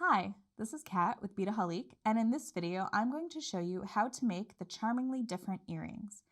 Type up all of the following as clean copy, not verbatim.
Hi, this is Kat with Beadaholique, and in this video I'm going to show you how to make the charmingly different earrings.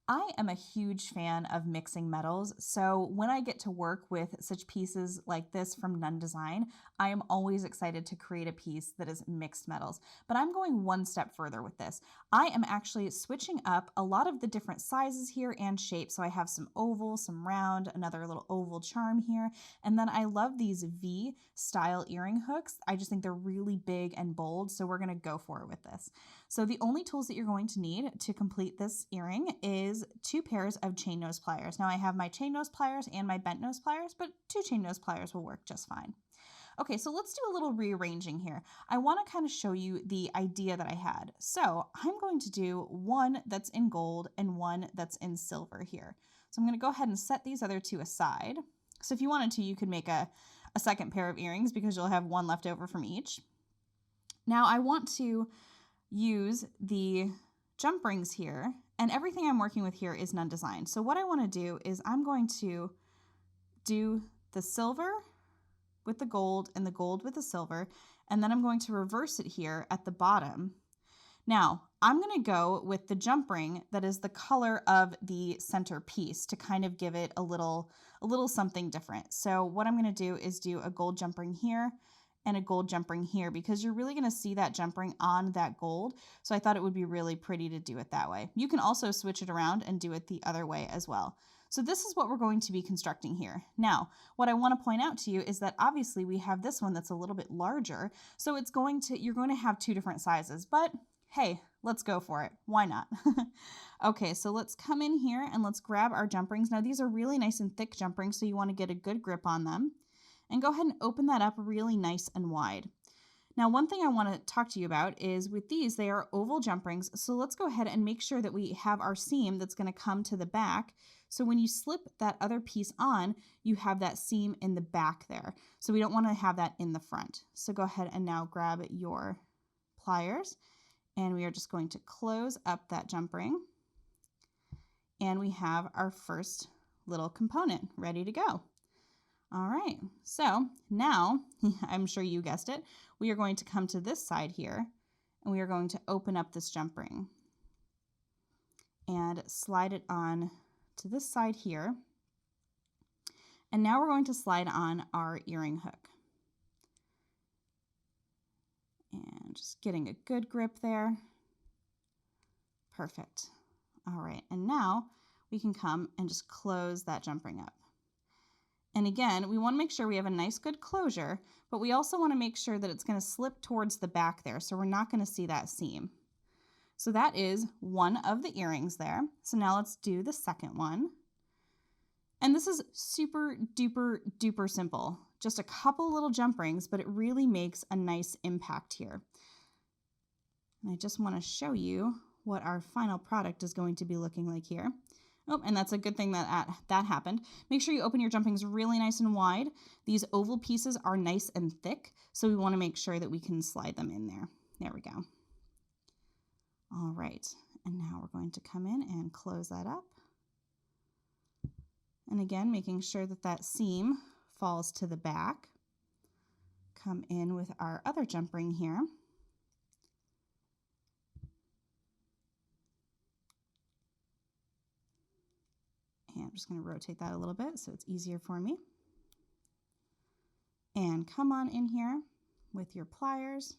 I am a huge fan of mixing metals, so when I get to work with such pieces like this from Nunn Design, I am always excited to create a piece that is mixed metals. But I'm going one step further with this. I am actually switching up a lot of the different sizes here and shapes. So I have some oval, some round, another little oval charm here, and then I love these V style earring hooks. I just think they're really big and bold, so we're going to go for it with this. So the only tools that you're going to need to complete this earring is 2 pairs of chain nose pliers. Now I have my chain nose pliers and my bent nose pliers, but 2 chain nose pliers will work just fine. Okay, so let's do a little rearranging here. I want to kind of show you the idea that I had. So I'm going to do one that's in gold and one that's in silver here. So I'm going to go ahead and set these other 2 aside. So if you wanted to, you could make a second pair of earrings because you'll have one left over from each. Now I want to use the jump rings here, and everything I'm working with here is Nunn Design. So what I want to do is I'm going to do the silver with the gold and the gold with the silver, and then I'm going to reverse it here at the bottom. Now I'm going to go with the jump ring that is the color of the center piece to kind of give it a little something different. So what I'm going to do is do a gold jump ring here and a gold jump ring here because you're really going to see that jump ring on that gold. So I thought it would be really pretty to do it that way. You can also switch it around and do it the other way as well. So this is what we're going to be constructing here. Now, what I want to point out to you is that obviously we have this one that's a little bit larger. So you're going to have 2 different sizes, but hey, let's go for it. Why not? Okay, so let's come in here and let's grab our jump rings. Now these are really nice and thick jump rings, so you want to get a good grip on them. And go ahead and open that up really nice and wide. Now, one thing I want to talk to you about is with these, they are oval jump rings. So let's go ahead and make sure that we have our seam that's going to come to the back. So when you slip that other piece on, you have that seam in the back there. So we don't want to have that in the front. So go ahead and now grab your pliers, and we are just going to close up that jump ring. And we have our first little component ready to go. All right, so now, I'm sure you guessed it, we are going to come to this side here, and we are going to open up this jump ring and slide it on to this side here. And now we're going to slide on our earring hook. And just getting a good grip there. Perfect. All right, and now we can come and just close that jump ring up. And again, we want to make sure we have a nice good closure, but we also want to make sure that it's going to slip towards the back there, so we're not going to see that seam. So that is one of the earrings there. So now let's do the second one. And this is super duper duper simple. Just a couple little jump rings, but it really makes a nice impact here. And I just want to show you what our final product is going to be looking like here. Oh, and that's a good thing that happened. Make sure you open your jump rings really nice and wide. These oval pieces are nice and thick, so we want to make sure that we can slide them in there. There we go. All right, and now we're going to come in and close that up. And again, making sure that that seam falls to the back. Come in with our other jump ring here. And I'm just going to rotate that a little bit so it's easier for me. And come on in here with your pliers.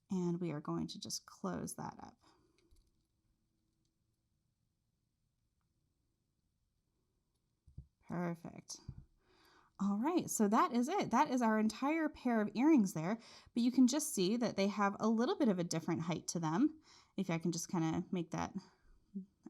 And we are going to just close that up. Perfect. All right, so that is it. That is our entire pair of earrings there, but you can just see that they have a little bit of a different height to them. If I can just kind of make that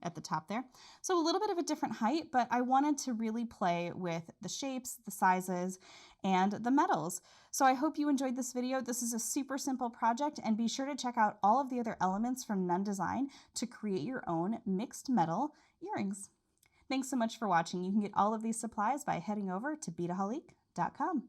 at the top there. So a little bit of a different height, but I wanted to really play with the shapes, the sizes, and the metals. So I hope you enjoyed this video. This is a super simple project, and be sure to check out all of the other elements from Nunn Design to create your own mixed metal earrings. Thanks so much for watching. You can get all of these supplies by heading over to beadaholique.com.